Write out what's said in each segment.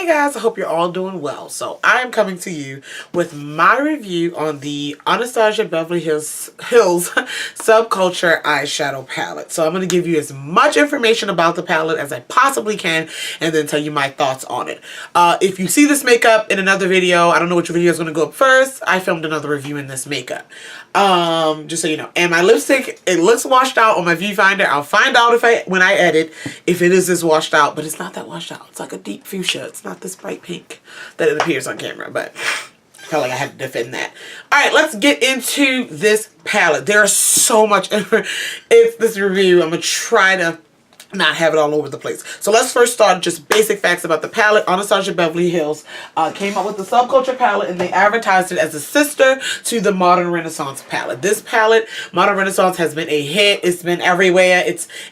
Hey guys, I hope you're all doing well. So I am coming to you with my review on the Anastasia Beverly Hills Subculture eyeshadow palette. So I'm going to give you as much information about the palette as I possibly can and then tell you my thoughts on it. If you see this makeup in another video, I don't know which video is going to go up first. I filmed another review in this makeup. Just so you know. And my lipstick, it looks washed out on my viewfinder. I'll find out when I edit if it is this washed out, but it's not that washed out. It's like a deep fuchsia. It's not this bright pink that it appears on camera, but I felt like I had to defend that. Alright, let's get into this palette. There's so much it's this review. I'm going to try to not have it all over the place. So let's first start just basic facts about the palette. Anastasia Beverly Hills came up with the Subculture palette and they advertised it as a sister to the Modern Renaissance palette. This palette, Modern Renaissance, has been a hit. It's been everywhere.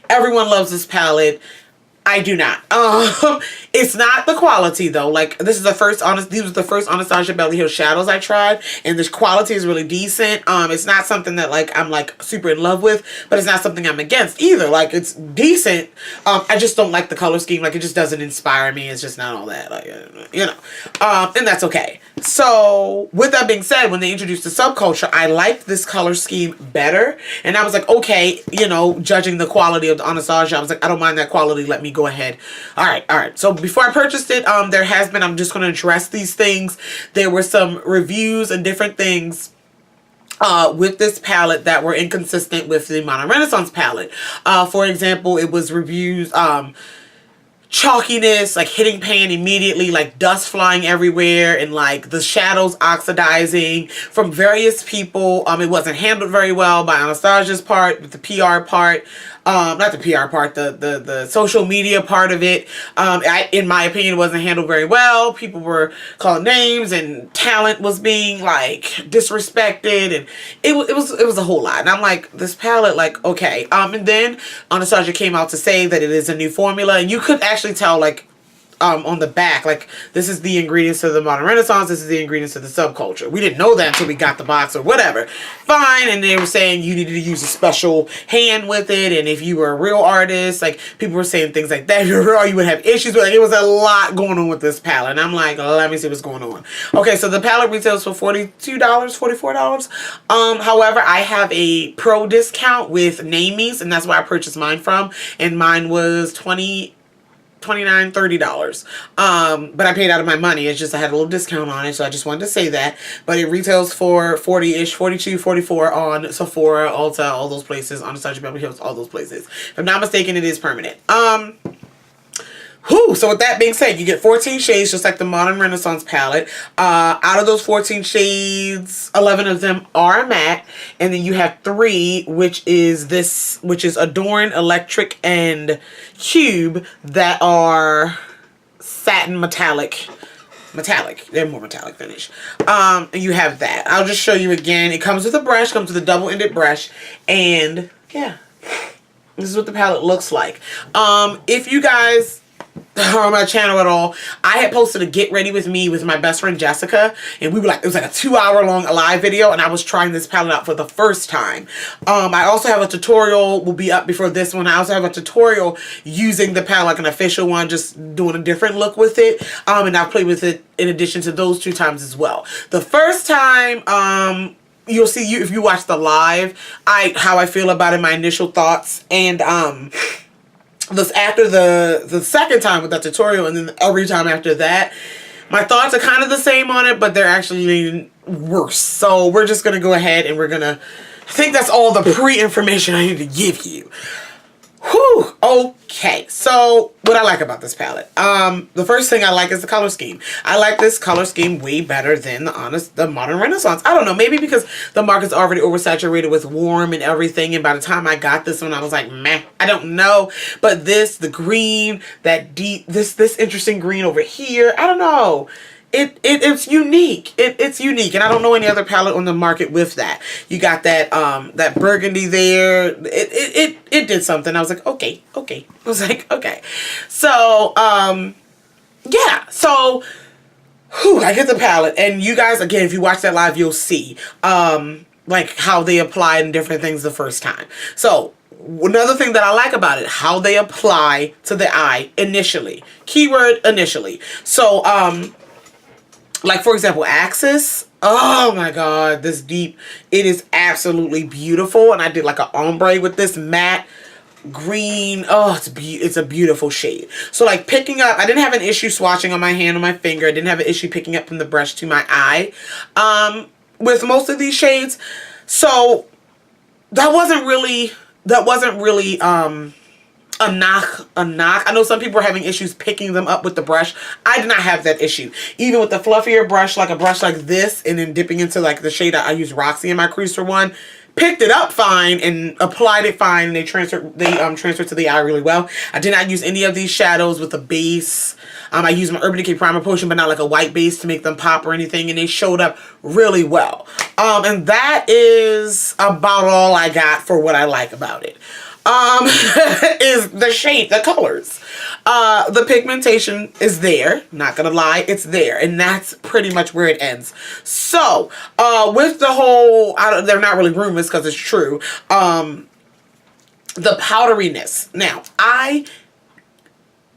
Everyone loves this palette. I do not. It's not the quality though. Like these were the first Anastasia Beverly Hills shadows I tried, and this quality is really decent. It's not something that like I'm like super in love with, but it's not something I'm against either. Like it's decent. I just don't like the color scheme. Like it just doesn't inspire me. It's just not all that. Like you know, and that's okay. So with that being said, when they introduced the Subculture, I liked this color scheme better, and I was like, okay, you know, judging the quality of the Anastasia, I was like, I don't mind that quality. Let me go ahead. All right. So before I purchased it, there has been, I'm just going to address these things. There were some reviews and different things with this palette that were inconsistent with the Modern Renaissance palette. For example, it was reviews, chalkiness, like hitting pan immediately, like dust flying everywhere, and like the shadows oxidizing from various people. It wasn't handled very well by Anastasia's part, with the PR part. Not the PR part, the social media part of it. In my opinion, it wasn't handled very well. People were calling names and talent was being like disrespected, and it was a whole lot. And I'm like, this palette, like, okay. And then Anastasia came out to say that it is a new formula, and you could actually tell, like, on the back, like, this is the ingredients of the Modern Renaissance, this is the ingredients of the Subculture. We didn't know that until we got the box or whatever. Fine, and they were saying you needed to use a special hand with it, and if you were a real artist, like, people were saying things like that. If you're real, you would have issues with it. Like, it was a lot going on with this palette, and I'm like, let me see what's going on. Okay, so the palette retails for $42, $44. However, I have a pro discount with Namies, and that's where I purchased mine from, and mine was $29, $30. But I paid out of my money. It's just I had a little discount on it, so I just wanted to say that. But it retails for 40-ish, 42, 44 on Sephora, Ulta, all those places, Anastasia Beverly Hills, all those places. If I'm not mistaken, it is permanent. So with that being said, you get 14 shades, just like the Modern Renaissance palette. Out of those 14 shades, 11 of them are matte, and then you have 3, which is Adorn, Electric, and Cube, that are satin metallic. They're more metallic finish. And you have that. I'll just show you again. It comes with a brush, comes with a double-ended brush, and yeah, this is what the palette looks like. If you guys on my channel at all, I had posted a get ready with me with my best friend Jessica, and we were like, it was like a 2-hour long live video, and I was trying this palette out for the first time. I also have a tutorial, will be up before this one. I also have a tutorial using the palette, like an official one, just doing a different look with it, and I've played with it in addition to those 2 times as well. The first time, you'll see, if you watch the live, how I feel about it, my initial thoughts, and after the second time with that tutorial, and then every time after that, my thoughts are kind of the same on it, but they're actually worse. So we're just going to go ahead and I think that's all the pre-information I need to give you. Whew. Okay, so what I like about this palette. The first thing I like is the color scheme. I like this color scheme way better than the Modern Renaissance. I don't know, maybe because the market's already oversaturated with warm and everything, and by the time I got this one, I was like, meh, I don't know. But the green, that deep, this interesting green over here, I don't know. It's unique. It's unique, and I don't know any other palette on the market with that. You got that that burgundy there. It did something. I was like, okay. I was like, okay. So yeah. So I get the palette, and you guys, again, if you watch that live, you'll see like how they applied and different things the first time. So Another thing that I like about it, how they apply to the eye initially. Keyword initially. So, like for example, Axis. Oh my god, this deep. It is absolutely beautiful. And I did like an ombre with this matte green. Oh, it's a beautiful shade. So like picking up, I didn't have an issue swatching on my hand or my finger. I didn't have an issue picking up from the brush to my eye with most of these shades. So that wasn't really a knock. I know some people are having issues picking them up with the brush. I did not have that issue. Even with the fluffier brush, like a brush like this, and then dipping into like the shade I use Roxy in my creaser one, picked it up fine and applied it fine, and they transferred to the eye really well. I did not use any of these shadows with a base. I used my Urban Decay Primer Potion, but not like a white base to make them pop or anything, and they showed up really well. And that is about all I got for what I like about it. Is the shade, the colors. The pigmentation is there, not gonna lie, it's there, and that's pretty much where it ends. So, with the whole, they're not really rumors because it's true, the powderiness. Now,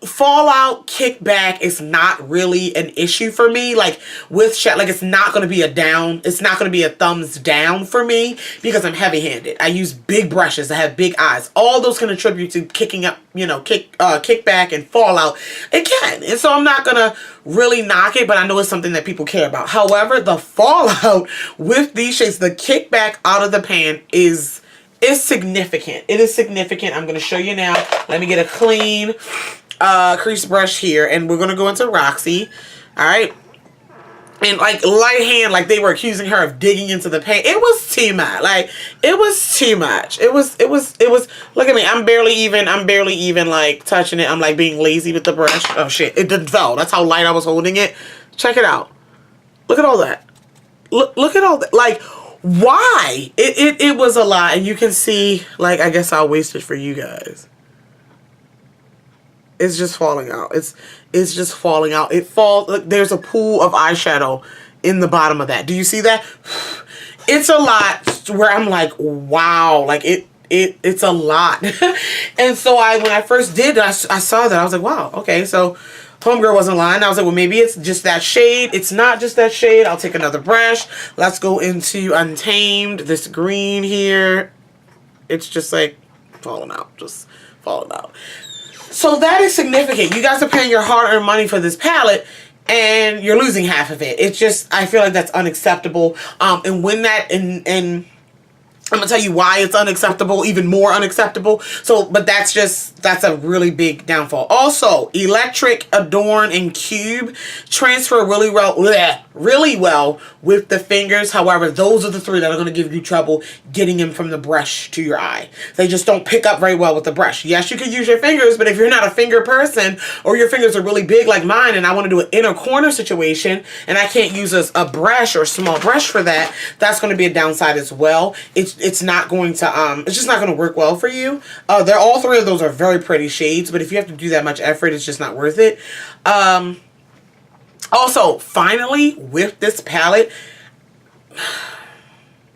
fallout, kickback is not really an issue for me. Like with like it's not going to be it's not going to be a thumbs down for me because I'm heavy-handed. I use big brushes. I have big eyes. All those can attribute to kicking up, kickback and fallout. It can. And so I'm not going to really knock it, but I know it's something that people care about. However, the fallout with these shades, the kickback out of the pan is significant. It is significant. I'm going to show you now. Let me get a clean crease brush here, and we're gonna go into Roxy. All right, and like light hand, like they were accusing her of digging into the paint. It was too much. Like it was too much. It was. Look at me. I'm barely even like touching it. I'm like being lazy with the brush. Oh shit! It didn't fall. That's how light I was holding it. Check it out. Look at all that. Look at all that. Like why? It was a lot, and you can see. Like I guess I'll waste it for you guys. It's just falling out. It's just falling out. It falls. Look, there's a pool of eyeshadow in the bottom of that. Do you see that? It's a lot where I'm like, wow, like it's a lot. And so when I first did, I saw that. I was like, wow, okay. So homegirl wasn't lying. I was like, well, maybe it's just that shade. It's not just that shade. I'll take another brush. Let's go into Untamed. This green here. It's just like falling out. Just falling out. So that is significant. You guys are paying your hard-earned money for this palette, and you're losing half of it. It's just, I feel like that's unacceptable. And when that, and I'm gonna tell you why it's unacceptable, even more unacceptable. So, but that's a really big downfall. Also, Electric, Adorn, and Cube transfer really well with the fingers. However, those are the three that are gonna give you trouble getting them from the brush to your eye. They just don't pick up very well with the brush. Yes, you could use your fingers, but if you're not a finger person, or your fingers are really big like mine, and I want to do an inner corner situation, and I can't use a brush or a small brush for that, that's going to be a downside as well. It's not going to it's just not going to work well for you. They're all three of those are very pretty shades, but if you have to do that much effort, it's just not worth it. Also, finally, with this palette,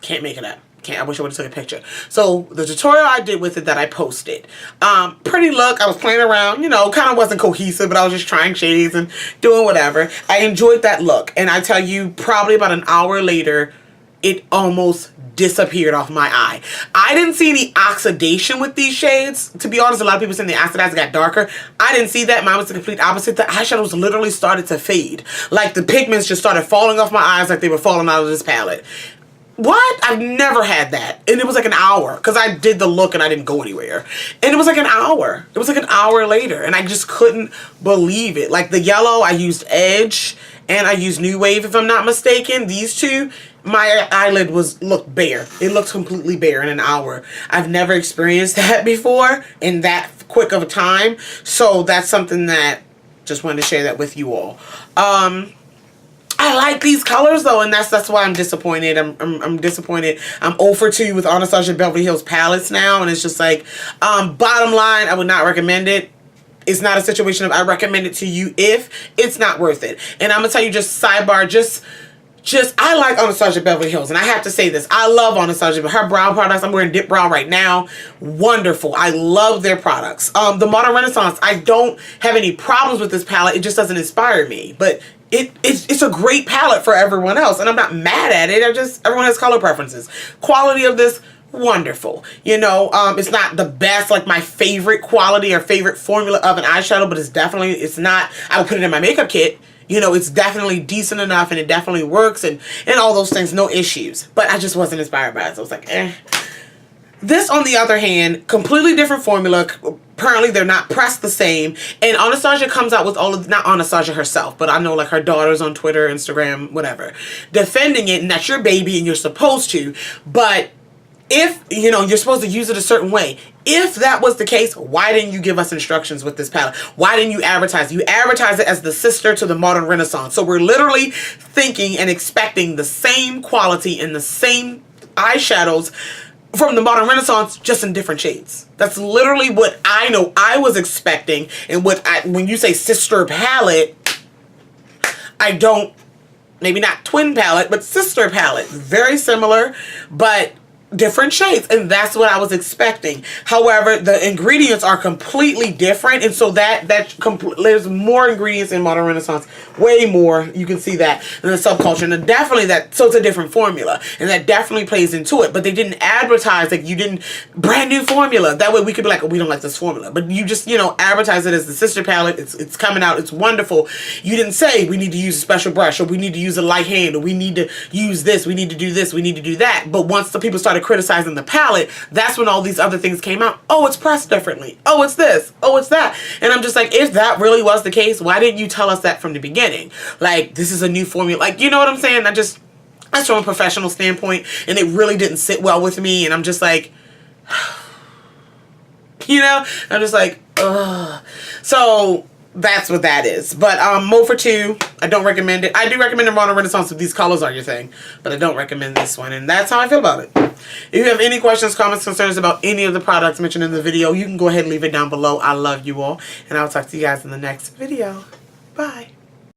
can't make it up. I wish I would have took a picture. So the tutorial I did with it that I posted, pretty look. I was playing around, kind of wasn't cohesive, but I was just trying shades and doing whatever. I enjoyed that look, and I tell you, probably about an hour later, it almost disappeared off my eye. I didn't see any oxidation with these shades. To be honest, a lot of people saying the oxidized got darker. I didn't see that. Mine was the complete opposite. The eyeshadows literally started to fade. Like the pigments just started falling off my eyes like they were falling out of this palette. What? I've never had that. And it was like an hour because I did the look and I didn't go anywhere. And it was like an hour. It was like an hour later and I just couldn't believe it. Like the yellow, I used Edge and I used New Wave if I'm not mistaken. These two, my eyelid looked bare. It looked completely bare in an hour. I've never experienced that before in that quick of a time. So that's something that just wanted to share that with you all. I like these colors though, and that's why I'm disappointed. I'm disappointed. I'm 0 for 2 with Anastasia Beverly Hills palettes now, and it's just like, bottom line, I would not recommend it. It's not a situation of I recommend it to you if it's not worth it. And I'm gonna tell you, just sidebar, just I like Anastasia Beverly Hills, and I have to say this. I love Anastasia. Her brow products, I'm wearing Dip Brow right now. Wonderful. I love their products. The Modern Renaissance, I don't have any problems with this palette. It just doesn't inspire me. But it's a great palette for everyone else, and I'm not mad at it. Everyone has color preferences. Quality of this, wonderful. You know, it's not the best, like my favorite quality or favorite formula of an eyeshadow, but it's not, I would put it in my makeup kit. You know, it's definitely decent enough, and it definitely works, and all those things, no issues. But I just wasn't inspired by it, so I was like, eh. This, on the other hand, completely different formula. Apparently, they're not pressed the same. And Anastasia comes out with all of, not Anastasia herself, but I know like her daughters on Twitter, Instagram, whatever, defending it, and that's your baby, and you're supposed to. But if, you know, you're supposed to use it a certain way. If that was the case, why didn't you give us instructions with this palette? Why didn't you advertise? You advertise it as the sister to the Modern Renaissance. So we're literally thinking and expecting the same quality and the same eyeshadows from the Modern Renaissance, just in different shades. That's literally what I know I was expecting. And when you say sister palette, I don't, maybe not twin palette, but sister palette. Very similar, but different shades, and that's what I was expecting. However, the ingredients are completely different, and so there's more ingredients in Modern Renaissance, way more. You can see that in the Subculture, and definitely so it's a different formula, and that definitely plays into it. But they didn't advertise, like, you didn't brand new formula. That way we could be like, oh, we don't like this formula, but you just, you know, advertise it as the sister palette. It's coming out. It's wonderful. You didn't say we need to use a special brush, or we need to use a light hand, or we need to use this, we need to do this, we need to do that. But once the people started criticizing the palette, that's when all these other things came out. Oh, it's pressed differently. Oh, it's this. Oh, it's that. And I'm just like, if that really was the case, why didn't you tell us that from the beginning? Like, this is a new formula. Like, you know what I'm saying? That's from a professional standpoint, and it really didn't sit well with me, and I'm just like, you know, I'm just like, ugh. So that's what that is. But Mo for 2, I don't recommend it. I do recommend the Modern Renaissance if these colors are your thing, but I don't recommend this one, and that's how I feel about it. If you have any questions, comments, concerns about any of the products mentioned in the video, you can go ahead and leave it down below. I love you all, and I'll talk to you guys in the next video. Bye.